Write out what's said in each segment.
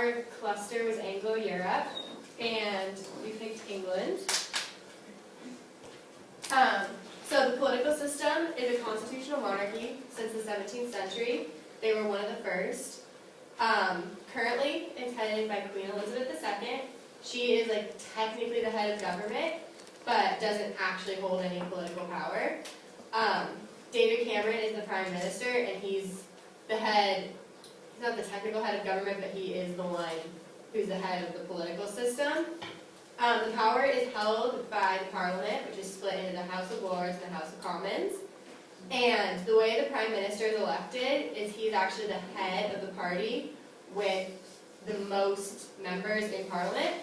our cluster was Anglo-Europe, and we picked England. So the political system is a constitutional monarchy since the 17th century. They were one of the first. Currently, it's headed by Queen Elizabeth II. She is like technically the head of government, but doesn't actually hold any political power. David Cameron is the Prime Minister, and he's the head. He's not the technical head of government, but he is the one who's the head of the political system. The power is held by the Parliament, which is split into the House of Lords and the House of Commons. And the way the Prime Minister is elected is he's actually the head of the party with the most members in Parliament.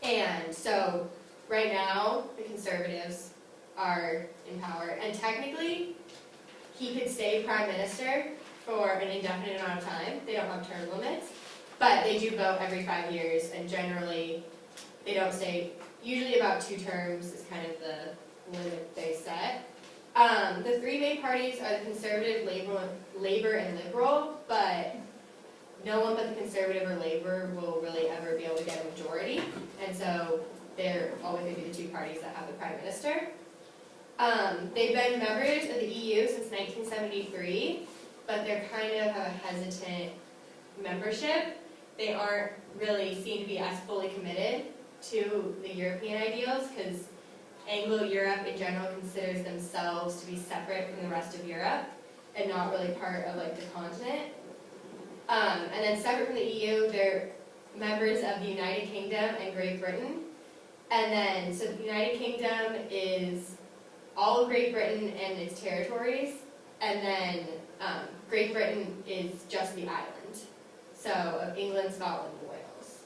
And so right now, the Conservatives are in power. And technically, he could stay Prime Minister for an indefinite amount of time. They don't have term limits. But they do vote every 5 years, and generally, they don't stay, usually about 2 terms is kind of the limit they set. The 3 main parties are the Conservative, Labour, and Liberal, but no one but the Conservative or Labour will really ever be able to get a majority, and so they're always going to be the 2 parties that have the Prime Minister. They've been members of the EU since 1973, but they're kind of a hesitant membership. They aren't really seen to be as fully committed to the European ideals, because Anglo-Europe in general considers themselves to be separate from the rest of Europe and not really part of like the continent. And then separate from the EU, they're members of the United Kingdom and Great Britain. And then, so the United Kingdom is all of Great Britain and its territories, and then Great Britain is just the island. So of England, Scotland, and Wales.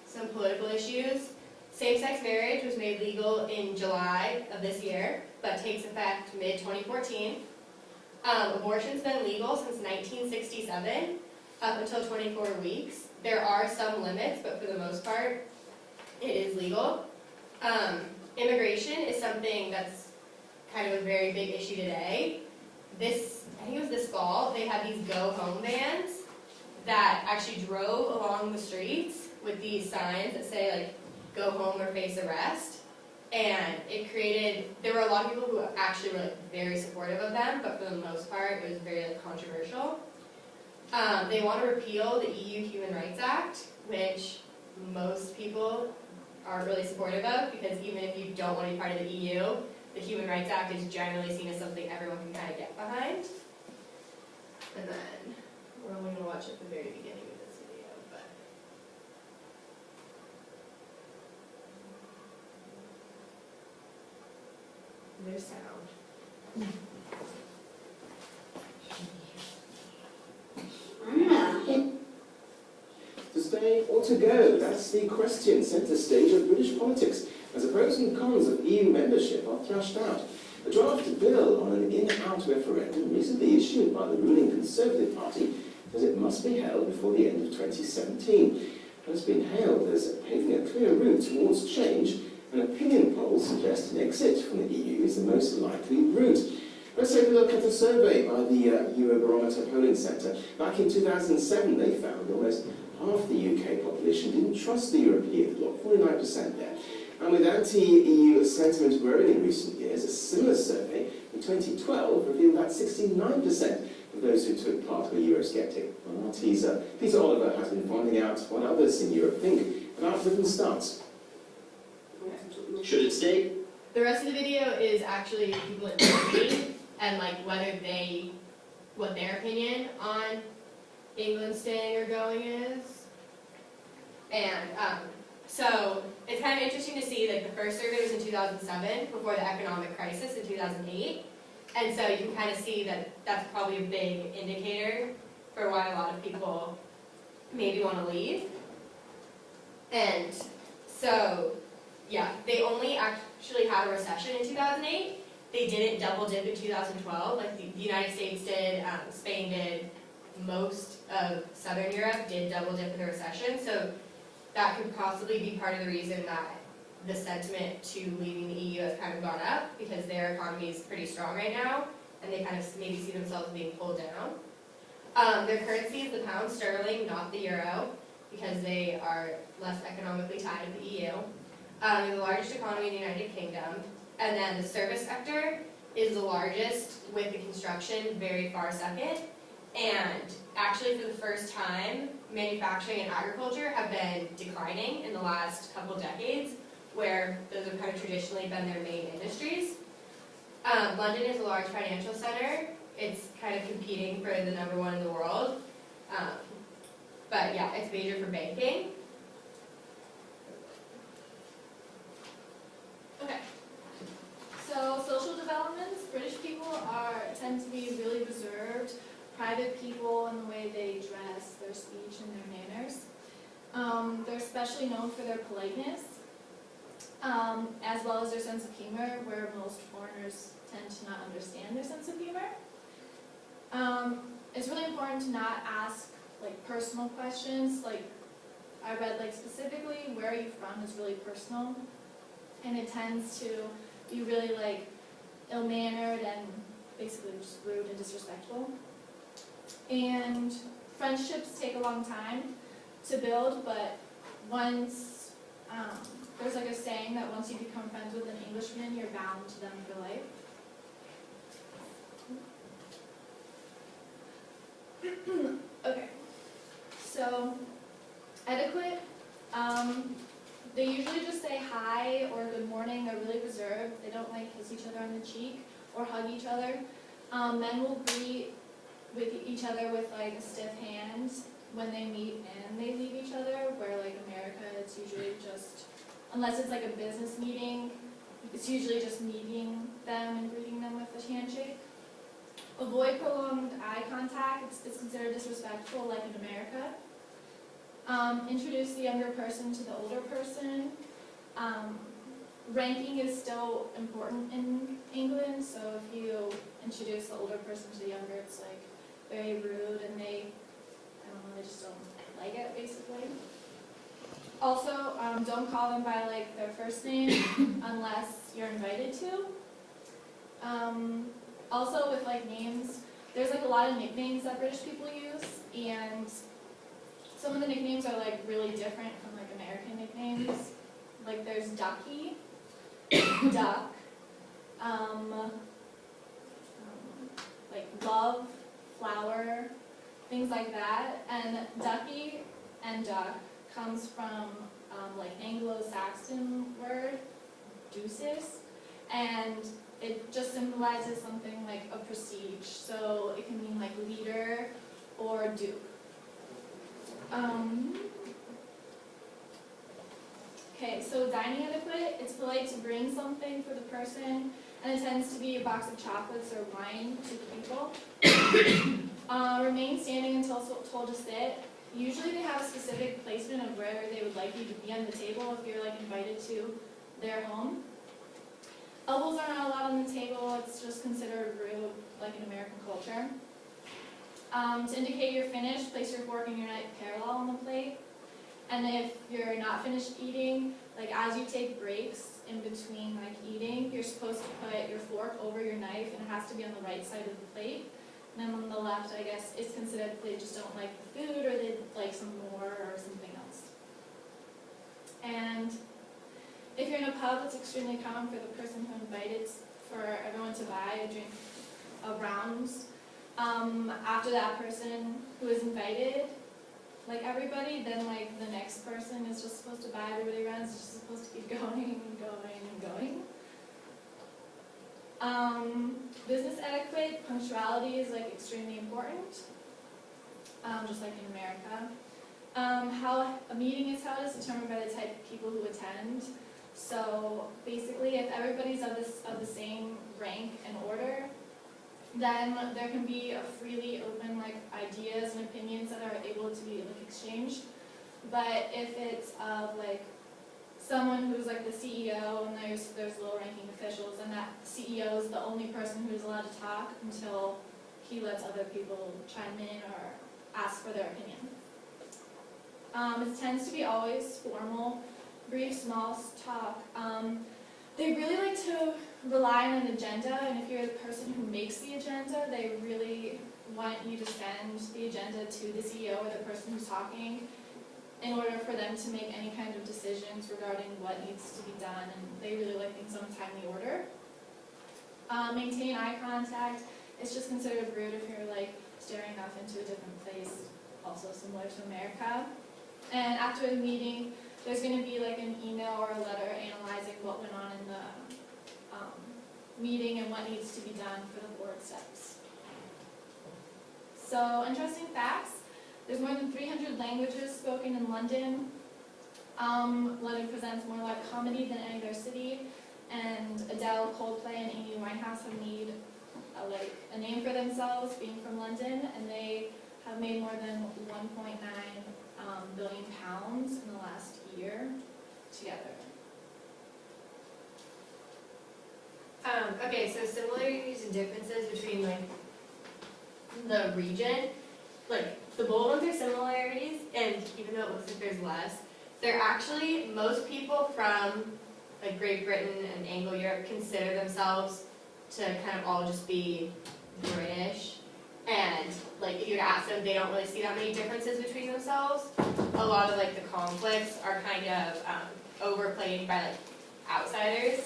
Some political issues. Same-sex marriage was made legal in July of this year, but takes effect mid-2014. Abortion's been legal since 1967, up until 24 weeks. There are some limits, but for the most part, it is legal. Immigration is something that's kind of a very big issue today. I think it was this fall, they had these go-home vans that actually drove along the streets with these signs that say, like, go home or face arrest. And it created, there were a lot of people who actually were like, very supportive of them, but for the most part, it was very like, controversial. They want to repeal the EU Human Rights Act, which most people aren't really supportive of, because even if you don't want to be part of the EU, the Human Rights Act is generally seen as something everyone can kind of get behind. And then, we're only going to watch at the very beginning of this video, but... There's sound. To stay or to go? That's the question centre stage of British politics, as the pros and cons of EU membership are thrashed out. A draft bill on an in-out referendum recently issued by the ruling Conservative Party says it must be held before the end of 2017. It has been hailed as paving a clear route towards change, and opinion polls suggest an exit from the EU is the most likely route. Let's take a look at a survey by the Eurobarometer Polling Centre. Back in 2007, they found almost half the UK population didn't trust the European bloc, 49% there. And with anti-EU sentiment growing in recent years, a similar survey in 2012 revealed that 69% of those who took part were Eurosceptic. Well, our teaser, Peter Oliver, has been finding out what others in Europe think about Britain's stance. Should it stay? The rest of the video is actually people in Germany and like what their opinion on England staying or going is. And so it's kind of interesting to see that the first survey was in 2007, before the economic crisis in 2008. And so you can kind of see that that's probably a big indicator for why a lot of people maybe want to leave. And so, yeah, they only actually had a recession in 2008. They didn't double dip in 2012 like the United States did, Spain did, most of Southern Europe did double dip in the recession. So that could possibly be part of the reason that the sentiment to leaving the EU has kind of gone up, because their economy is pretty strong right now, and they kind of maybe see themselves being pulled down. Their currency is the pound sterling, not the euro, because they are less economically tied to the EU. They're the largest economy in the United Kingdom. And then the service sector is the largest, with the construction very far second. And actually, for the first time, manufacturing and agriculture have been declining in the last couple decades, where those have kind of traditionally been their main industries. London is a large financial center. It's kind of competing for the #1 in the world. But yeah, it's major for banking. Okay. So social developments, British people tend to be really reserved, private people in the way they dress, their speech, and their manners. They're especially known for their politeness, as well as their sense of humor, where most foreigners tend to not understand their sense of humor. It's really important to not ask like personal questions. Like I read, like specifically, where are you from is really personal, and it tends to be really like ill-mannered and basically just rude and disrespectful. And friendships take a long time to build, but once there's like a saying that once you become friends with an Englishman, you're bound to them for life. Okay, so etiquette, they usually just say hi or good morning. They're really reserved. They don't like kiss each other on the cheek or hug each other. Men will greet with each other with like a stiff hand when they meet and they leave each other, where like America, it's usually just, unless it's like a business meeting, it's usually just meeting them and greeting them with a handshake. Avoid prolonged eye contact. It's considered disrespectful, like in America. Introduce the younger person to the older person. Ranking is still important in England, so if you introduce the older person to the younger, it's like very rude, and they just don't like it, basically. Also, don't call them by like their first name unless you're invited to. Also, with like names, there's like a lot of nicknames that British people use, and some of the nicknames are like really different from like American nicknames. Like there's Ducky, Duck, like Love, Flower, things like that. And Ducky and Duck comes from like Anglo-Saxon word, deuces, and it just symbolizes something like a prestige. So it can mean like leader or duke. Okay, so dining etiquette, it's polite to bring something for the person, and it tends to be a box of chocolates or wine to people. Remain standing until told to sit. Usually they have a specific placement of where they would like you to be on the table if you're like invited to their home. Elbows are not allowed on the table. It's just considered rude, like in American culture. To indicate you're finished, place your fork and your knife parallel on the plate. And if you're not finished eating, like as you take breaks in between like eating, you're supposed to put your fork over your knife, and it has to be on the right side of the plate. And then on the left, I guess, it's considered they just don't like the food, or they'd like some more or something else. And if you're in a pub, it's extremely common for the person who invited for everyone to buy a drink of rounds. After that person who is invited, like everybody, then like the next person is just supposed to buy everybody rounds. It's just supposed to keep going and going and going. Business etiquette, punctuality is like extremely important, just like in America. How a meeting is held is determined by the type of people who attend. So basically, if everybody's of the same rank and order, then there can be a freely open like ideas and opinions that are able to be like exchanged. But if it's of like someone who's like the CEO and there's low-ranking officials, and that CEO is the only person who's allowed to talk until he lets other people chime in or ask for their opinion. It tends to be always formal, brief, small talk. They really like to rely on an agenda, and if you're the person who makes the agenda, they really want you to send the agenda to the CEO or the person who's talking in order for them to make any kind of decisions regarding what needs to be done, and they really like things on a timely order. Maintain eye contact. It's just considered rude if you're like staring off into a different place, also similar to America. And after the meeting, there's going to be like an email or a letter analyzing what went on in the meeting and what needs to be done for the board steps. So, interesting facts. There's more than 300 languages spoken in London. London presents more live comedy than any other city, and Adele, Coldplay, and Amy Winehouse have made a name for themselves being from London, and they have made more than 1.9 billion pounds in the last year together. Okay, so similarities and differences between like the region, like the bold ones are similarities, and even though it looks like there's less, they're actually, most people from like Great Britain and Anglo-Europe consider themselves to kind of all just be British, and like if you were to ask them, they don't really see that many differences between themselves. A lot of like the conflicts are kind of overplayed by like outsiders.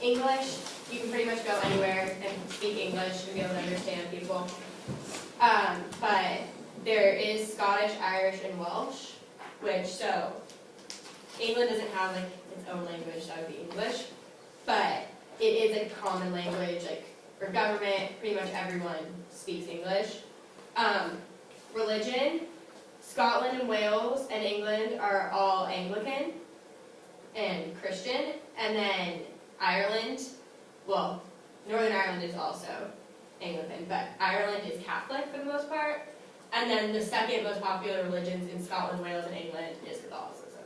English, you can pretty much go anywhere and speak English and be able to understand people. But there is Scottish, Irish, and Welsh, which, so, England doesn't have like its own language, that would be English, but it is a common language, like for government, pretty much everyone speaks English. Religion, Scotland and Wales and England are all Anglican and Christian, and then Ireland, well, Northern Ireland is also Anglican, but Ireland is Catholic for the most part. And then the second most popular religions in Scotland, Wales, and England is Catholicism.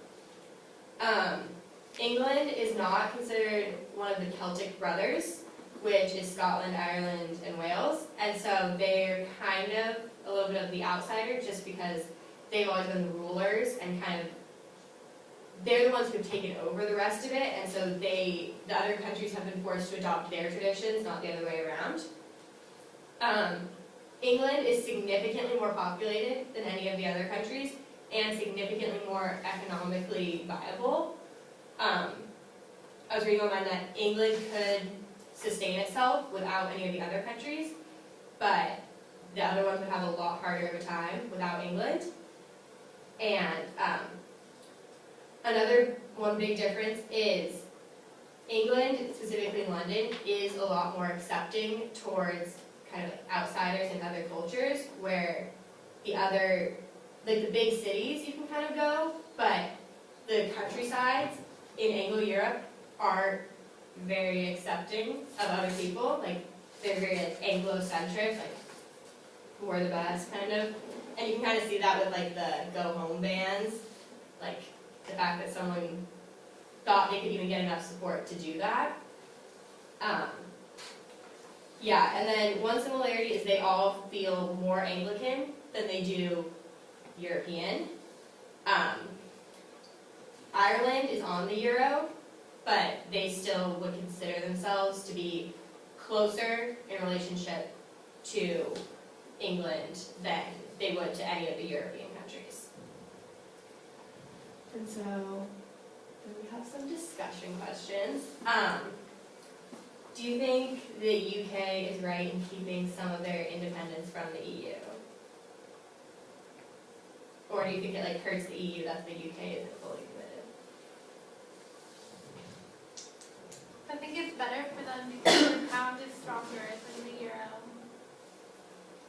England is not considered one of the Celtic brothers, which is Scotland, Ireland, and Wales. And so they're kind of a little bit of the outsider just because they've always been the rulers and kind of they're the ones who've taken over the rest of it, and so the other countries have been forced to adopt their traditions, not the other way around. England is significantly more populated than any of the other countries, and significantly more economically viable. I was reading online that England could sustain itself without any of the other countries, but the other ones would have a lot harder of a time without England. And another one big difference is England, specifically London, is a lot more accepting towards kind of outsiders and other cultures, where the other, like the big cities you can kind of go, but the countrysides in Anglo-Europe are very accepting of other people. Like they're very like Anglo-centric, like we're the best kind of. And you can kind of see that with like the go home bans, like the fact that someone thought they could even get enough support to do that. Yeah, and then one similarity is they all feel more Anglican than they do European. Ireland is on the euro, but they still would consider themselves to be closer in relationship to England than they would to any of the European countries. And so, we have some discussion questions. Do you think the UK is right in keeping some of their independence from the EU? Or do you think it like hurts the EU that the UK isn't fully committed? I think it's better for them because the pound is stronger than the euro.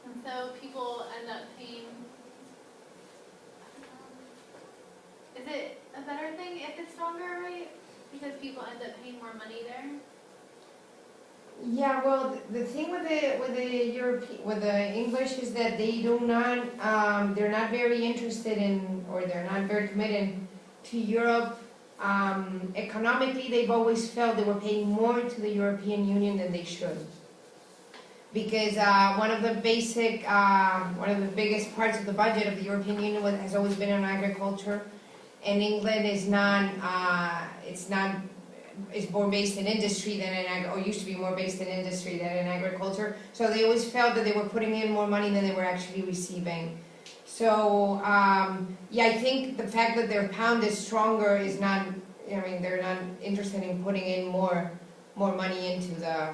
And so people end up paying. Is it a better thing if it's stronger, right? Because people end up paying more money there? Yeah, well, the thing with the English is that they do not, they're not very interested in, or they're not very committed to Europe. Economically, they've always felt they were paying more to the European Union than they should. Because one of the biggest parts of the budget of the European Union has always been on agriculture, and England is not, it's not is more based in industry than or used to be more based in industry than in agriculture. So they always felt that they were putting in more money than they were actually receiving. So, yeah, I think the fact that their pound is stronger is not, I mean, they're not interested in putting in more money into the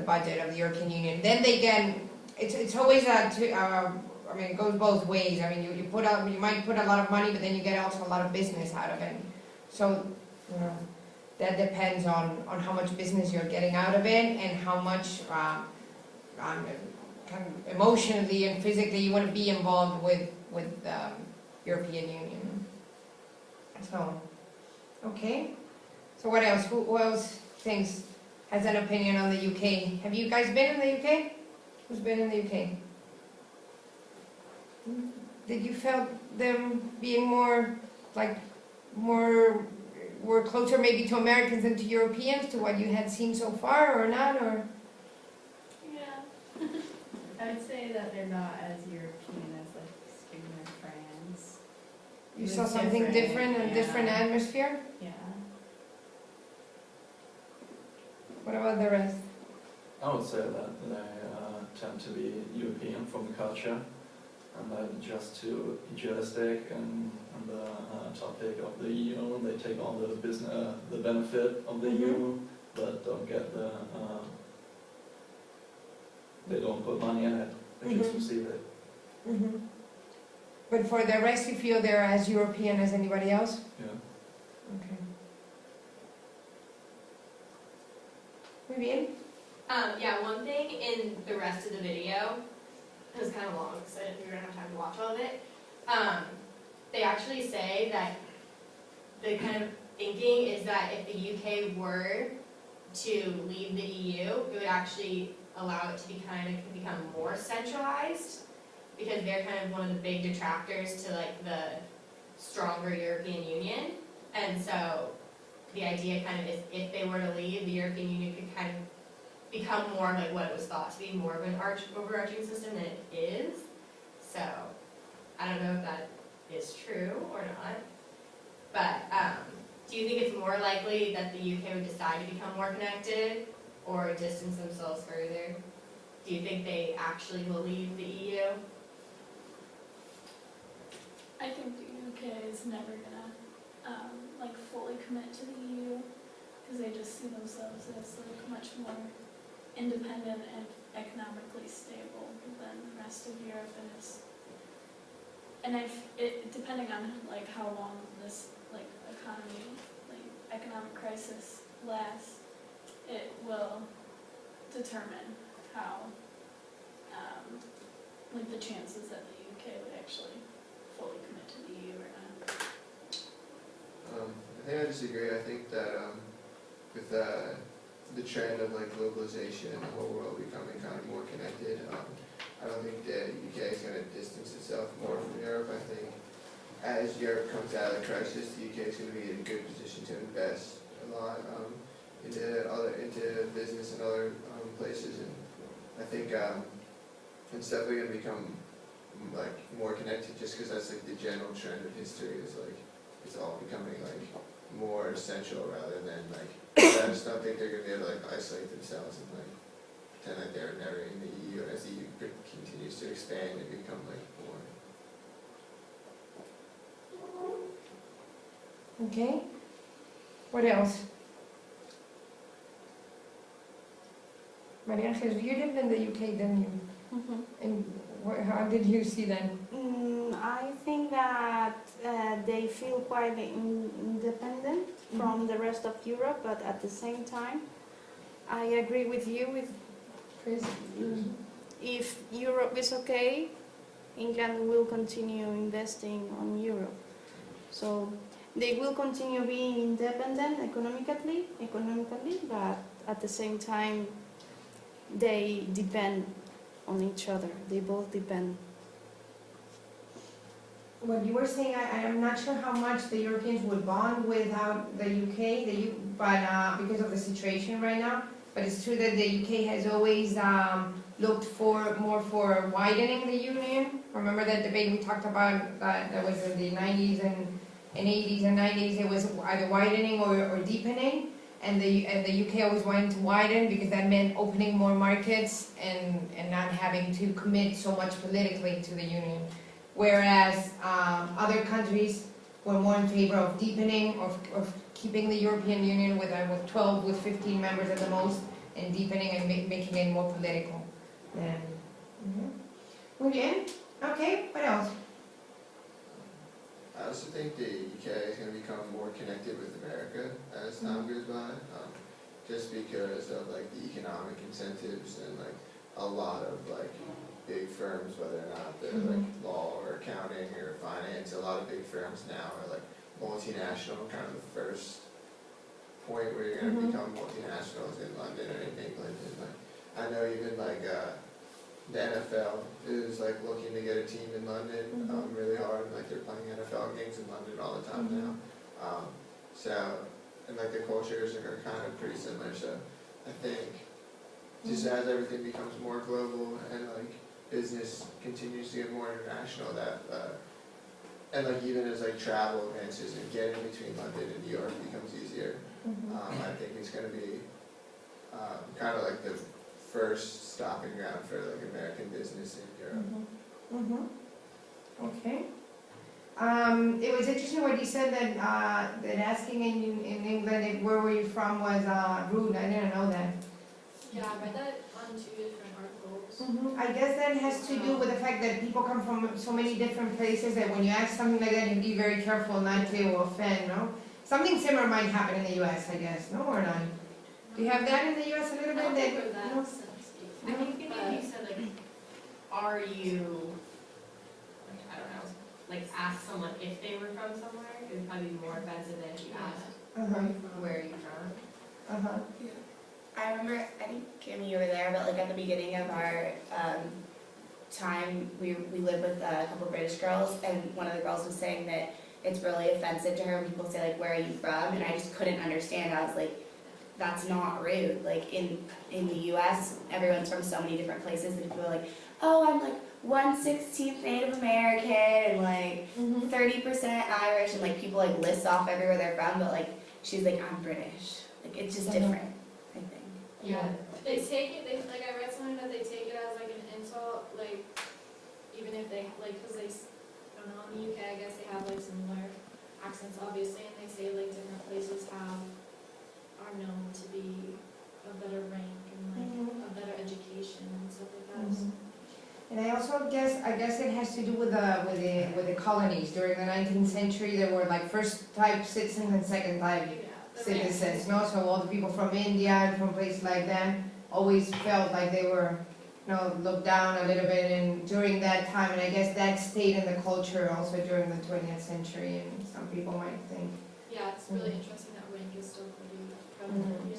budget of the European Union. Then they get, it's always I mean, it goes both ways. I mean, you might put a lot of money, but then you get also a lot of business out of it. So, you know, that depends on how much business you're getting out of it and how much kind of emotionally and physically you want to be involved with European Union. So, okay. So what else? Who else has an opinion on the UK? Have you guys been in the UK? Who's been in the UK? Did you feel them being more closer maybe to Americans than to Europeans, to what you had seen so far, or not, or? Yeah. I would say that they're not as European as like Spain or France. You It saw was something different, a yeah. different atmosphere? Yeah. What about the rest? I would say that they tend to be European from the culture, and then just too idealistic and the topic of the EU. They take all the business, the benefit of the EU, but don't get they don't put money in it. They just receive it. Mm-hmm. But for the rest, you feel they're as European as anybody else? Yeah. Okay. Vivian? Yeah, one thing in the rest of the video, it was kind of long, so I didn't think we were going to have time to watch all of it. They actually say that the kind of thinking is that if the UK were to leave the EU, it would actually allow it to be become more centralized, because they're kind of one of the big detractors to like the stronger European Union. And so the idea kind of is if they were to leave, the European Union could kind of become more of like what it was thought to be more of an overarching system than it is. So I don't know if that is true or not. But do you think it's more likely that the UK would decide to become more connected or distance themselves further? Do you think they actually will leave the EU? I think the UK is never gonna like fully commit to the EU, because they just see themselves as like much more independent and economically stable than the rest of Europe, and depending on like how long this like economic crisis lasts, it will determine how like the chances that the UK would actually fully commit to the EU or not. I think I disagree. I think that with the trend of like globalization and the whole world becoming kind of more connected, I don't think the UK is going to distance itself more from Europe. I think as Europe comes out of the crisis, the UK is going to be in a good position to invest a lot into business and other places, and I think it's definitely going to become like more connected, just because that's like the general trend of history is like it's all becoming like more essential rather than like I just don't think they're going to be able to like isolate themselves and like pretend like they're never in the EU as the EU continues to expand and become like more. Okay. What else? Maria Angels, you lived in the UK, didn't you? And how did you see that? I think that they feel quite independent from the rest of Europe, but at the same time, I agree with you. Chris? If Europe is okay, England will continue investing on Europe. So they will continue being independent economically, but at the same time, they depend on each other. They both depend. What you were saying, I am not sure how much the Europeans would bond without the UK, but because of the situation right now. But it's true that the UK has always looked more for widening the union. Remember that debate we talked about that was in the 90s and 80s and 90s? It was either widening or deepening. and the UK always wanted to widen because that meant opening more markets and not having to commit so much politically to the union. Whereas other countries were more in favor of deepening, of keeping the European Union with 12, with 15 members at the most, and deepening and making it more political. Muy bien. Okay, what else? I also think the UK is going to become more connected with America as time goes by, just because of like the economic incentives and like a lot of like big firms, whether or not they're like law or accounting or finance, a lot of big firms now are like multinational. Kind of the first point where you're going to become multinational is in London or in England. And like I know even like the NFL is like looking to get a team in London really hard. Like they're playing NFL games in London all the time now. And like the cultures are kind of pretty similar. So I think just as everything becomes more global and like business continues to get more international, that and like even as like travel advances and getting between London and New York becomes easier, I think it's going to be kind of like the first stopping ground for like American business in Europe. Okay. It was interesting what you said that asking in England where were you from was rude. I didn't know that. Yeah, I read that on 2 different articles. I guess that has to do with the fact that people come from so many different places that when you ask something like that, you be very careful not to offend, no? Something similar might happen in the U.S., I guess, no, or not? Do you have that in the U.S. a little bit? I don't think That, that no? sense. I think if you said like, are you, like, I don't know, like ask someone if they were from somewhere, it would probably be more offensive than if you asked, where are you from? I remember, I think, Kim, you were there, but like at the beginning of our time, we lived with a couple British girls, and one of the girls was saying that it's really offensive to her when people say like, where are you from? And I just couldn't understand. I was like, that's not rude. Like in the US, everyone's from so many different places, and people are like, oh, I'm like 1/16 Native American, and like 30% Irish, and like people like list off everywhere they're from, but like she's like, I'm British. Like it's just different. Yeah, they take it, like I read something that they take it as like an insult, like, even if they, like, cause they, I don't know, in the UK, I guess they have like similar accents, obviously, and they say like different places are known to be a better rank and like a better education and stuff like that. And I also guess it has to do with the colonies. During the 19th century, there were like first type citizens and second type citizens, no? So all the people from India and from places like that always felt like they were, looked down a little bit during that time, and I guess that stayed in the culture also during the 20th century, and some people might think. Yeah, it's really interesting that rank is still pretty prevalent.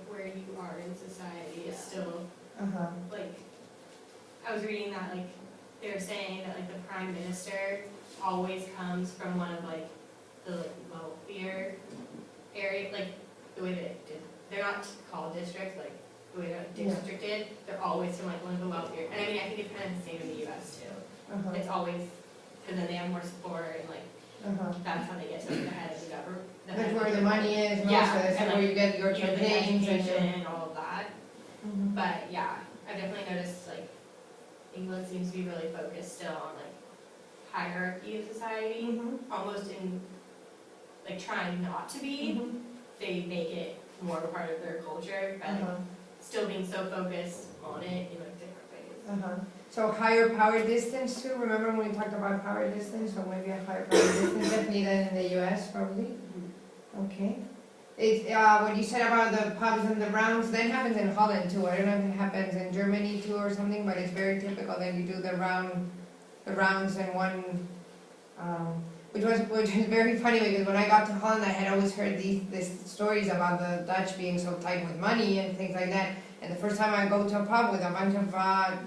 Where you are in society is still, like, I was reading that, like, they're saying that, like, the prime minister always comes from one of, like, the like, wealthier area, like the way that they're not called districts, like the way that districted, they're always from like one of the wealthier. And I mean, I think it's kind of the same in the U.S. too. It's always because then they have more support and like that's how they get to the head of the government. That's where the money is, so that's and, where you get your campaigns and all of that. But yeah, I've definitely noticed like England seems to be really focused still on like hierarchy of society, almost in like trying not to be, they make it more of a part of their culture, but like, still being so focused on it in like different ways. So higher power distance too, remember when we talked about power distance, so maybe a higher power distance, definitely than in the US probably. Okay. It's, what you said about the pubs and the rounds, that happens in Holland too. I don't know if it happens in Germany too or something, but it's very typical that you do the rounds in one, which was very funny because when I got to Holland, I had always heard these stories about the Dutch being so tight with money and things like that. And the first time I go to a pub with a bunch of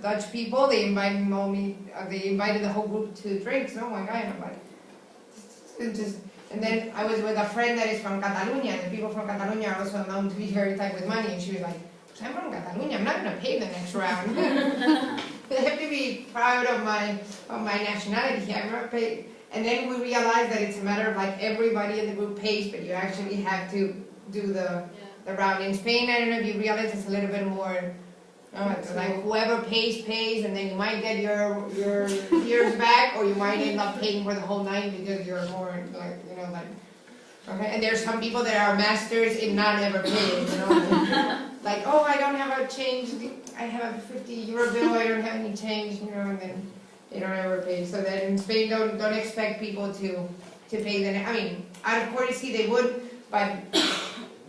Dutch people, they invited the whole group to drinks. Oh my God, I'm like, and then I was with a friend that is from Catalonia, and the people from Catalonia are also known to be very tight with money, and she was like, I'm from Catalonia, I'm not going to pay the next round. I have to be proud of my nationality. I'm not paying. And then we realized that it's a matter of like everybody in the group pays, but you actually have to do the round. In Spain, I don't know if you realize it's a little bit more, it's like whoever pays, and then you might get your years back, or you might end up paying for the whole night because you're more like, you know, like, okay. And there's some people that are masters in not ever paying, you know, like, oh, I don't have a change, I have a 50 euro bill, I don't have any change, you know, and then they don't ever pay. So that in Spain, don't expect people to pay the. I mean, out of courtesy they would, but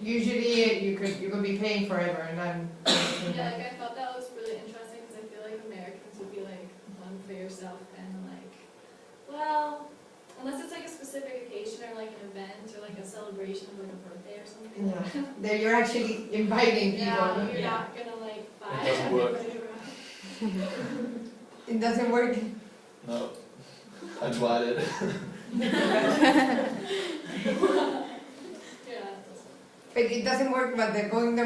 usually you could be paying forever, and then. Yeah, like I thought that was really interesting because I feel like Americans would be like, one for yourself, and like, well, unless it's like a specific occasion or like an event or like a celebration of like a birthday or something. Yeah, there you're actually inviting people. Yeah, you're not gonna like buy It doesn't work. everybody around. It doesn't work. No, I tried it. Yeah. But it doesn't work, but they're doing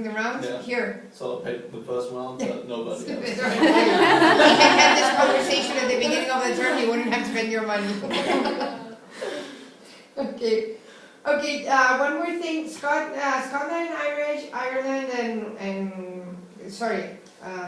the rounds Yeah. here. So I paid the first round, but nobody else. That's right. We can have this conversation at the beginning of the term, you wouldn't have to spend your money. Okay. Okay, one more thing, Scotland, Ireland,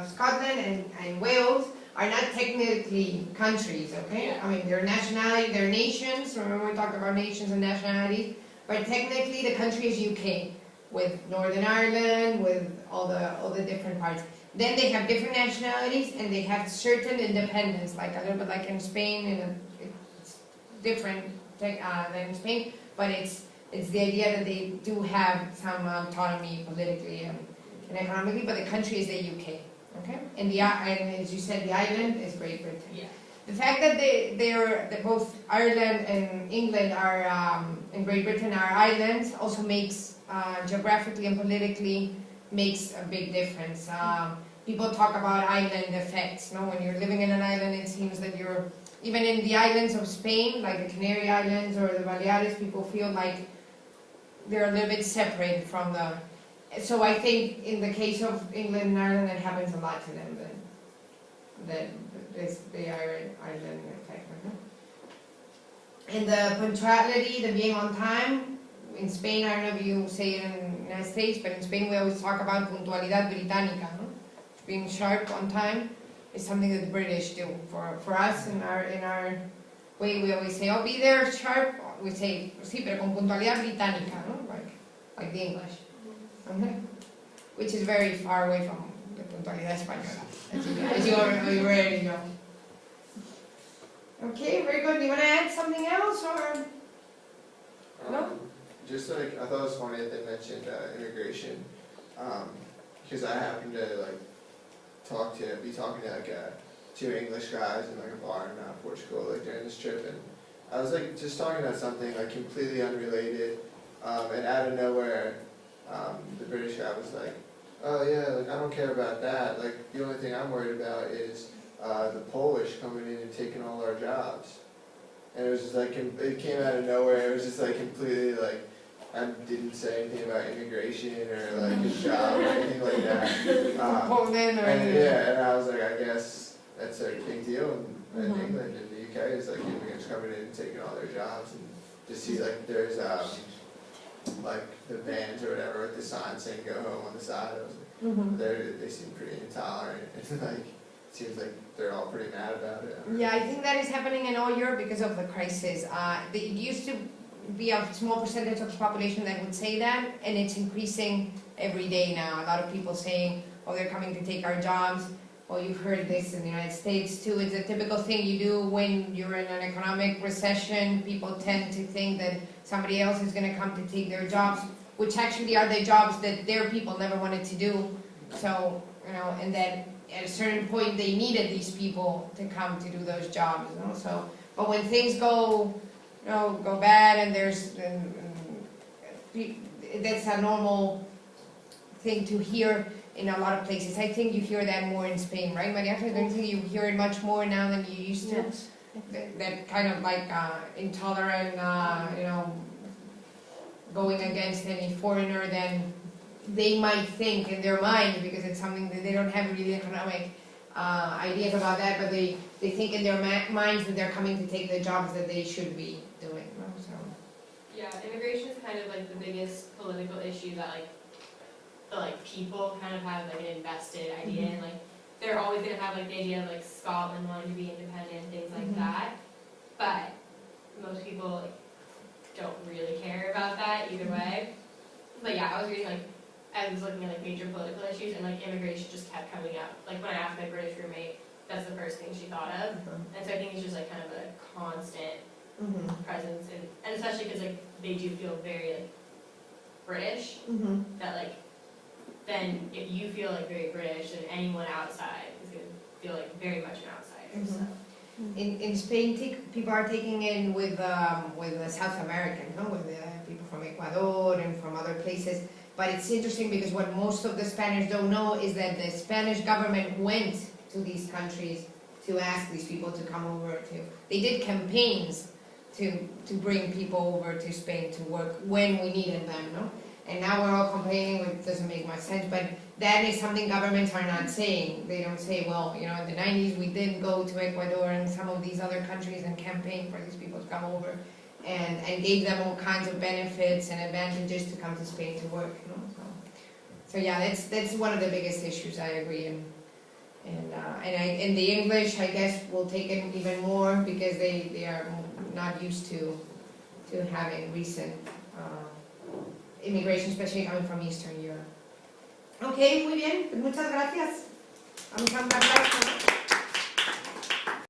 Scotland and Wales are not technically countries, okay? I mean, they're nationality, they're nations, remember we talked about nations and nationalities, but technically the country is UK, with Northern Ireland, with all the different parts. Then they have different nationalities and they have certain independence, like a little bit like in Spain, and it's different than in Spain, but it's the idea that they do have some autonomy politically and economically, but the country is the UK, okay? And as you said, the island is Great Britain. Yeah. The fact that that both Ireland and England are and Great Britain are islands also makes geographically and politically makes a big difference. People talk about island effects. No, when you're living in an island, it seems that you're even in the islands of Spain, like the Canary Islands or the Baleares. People feel like they're a little bit separated from the. So I think in the case of England and Ireland, it happens a lot to them. That is the island effect. And the punctuality, the being on time, in Spain, I don't know if you say it in the United States, but in Spain we always talk about puntualidad británica, no? Being sharp on time is something that the British do. For us, in our way, we always say, "I'll be there sharp." We say, "Sí, pero con puntualidad británica," no? Like the English, okay? Which is very far away from the puntualidad española, as you already know. Okay, very good. Do you want to add something else, or no? Just like, I thought it was funny that they mentioned immigration, because I happened to like be talking to like two English guys in like a bar in Portugal like during this trip, and I was like just talking about something like completely unrelated, and out of nowhere, the British guy was like, "Oh yeah, like I don't care about that. Like the only thing I'm worried about is the Polish coming in and taking all our jobs." And it was just like, it came out of nowhere. It was just like completely like, I didn't say anything about immigration or like his job or anything like that. Poland or and I was like, I guess that's a big deal in England and the UK. It's like immigrants coming in and taking all their jobs, and to see like there's like the vans or whatever with the sign saying "Go home" on the side. I was like, they seem pretty intolerant. And like, it seems like they're all pretty mad about it. Yeah, I think that is happening in all Europe because of the crisis. It used to be a small percentage of the population that would say that, and it's increasing every day now. A lot of people saying, "Oh, they're coming to take our jobs." Well, you've heard this in the United States too. It's a typical thing you do when you're in an economic recession. People tend to think that somebody else is going to come to take their jobs, which actually are the jobs that their people never wanted to do. So, you know, and then at a certain point they needed these people to come to do those jobs, you know? So, but when things go bad and that's a normal thing to hear in a lot of places. I think you hear that more in Spain, right, Maria? Don't you think you hear it much more now than you used to? Yes. That kind of like intolerant, going against any foreigner than they might think in their mind, because it's something that they don't have really economic ideas about that, but they think in their minds that they're coming to take the jobs that they should be doing, no? So. Yeah, immigration is kind of like the biggest political issue that the people kind of have like an invested idea in. Like they're always gonna have like the idea of like Scotland wanting to be independent, things like that. But most people like don't really care about that either way. But yeah, I was looking at like major political issues, and like immigration just kept coming up. Like when I asked my British roommate, that's the first thing she thought of. And so I think it's just like kind of a constant presence, and especially because like they do feel very like British. That like then if you feel like very British, then anyone outside is gonna feel like very much an outsider. So. In Spain, people are taking in with the South American, no? With the people from Ecuador and from other places. But it's interesting because what most of the Spaniards don't know is that the Spanish government went to these countries to ask these people to come over to. They did campaigns to bring people over to Spain to work when we needed them, no? And now we're all complaining, which doesn't make much sense, but that is something governments are not saying. They don't say, well, you know, in the 90s we did go to Ecuador and some of these other countries and campaign for these people to come over and gave them all kinds of benefits and advantages to come to Spain to work, you know. So yeah, that's one of the biggest issues, I agree. And the English, I guess, will take it even more because they are not used to having recent immigration, especially coming from Eastern Europe. Ok, muy bien, pues muchas gracias. Vamos a un aplauso.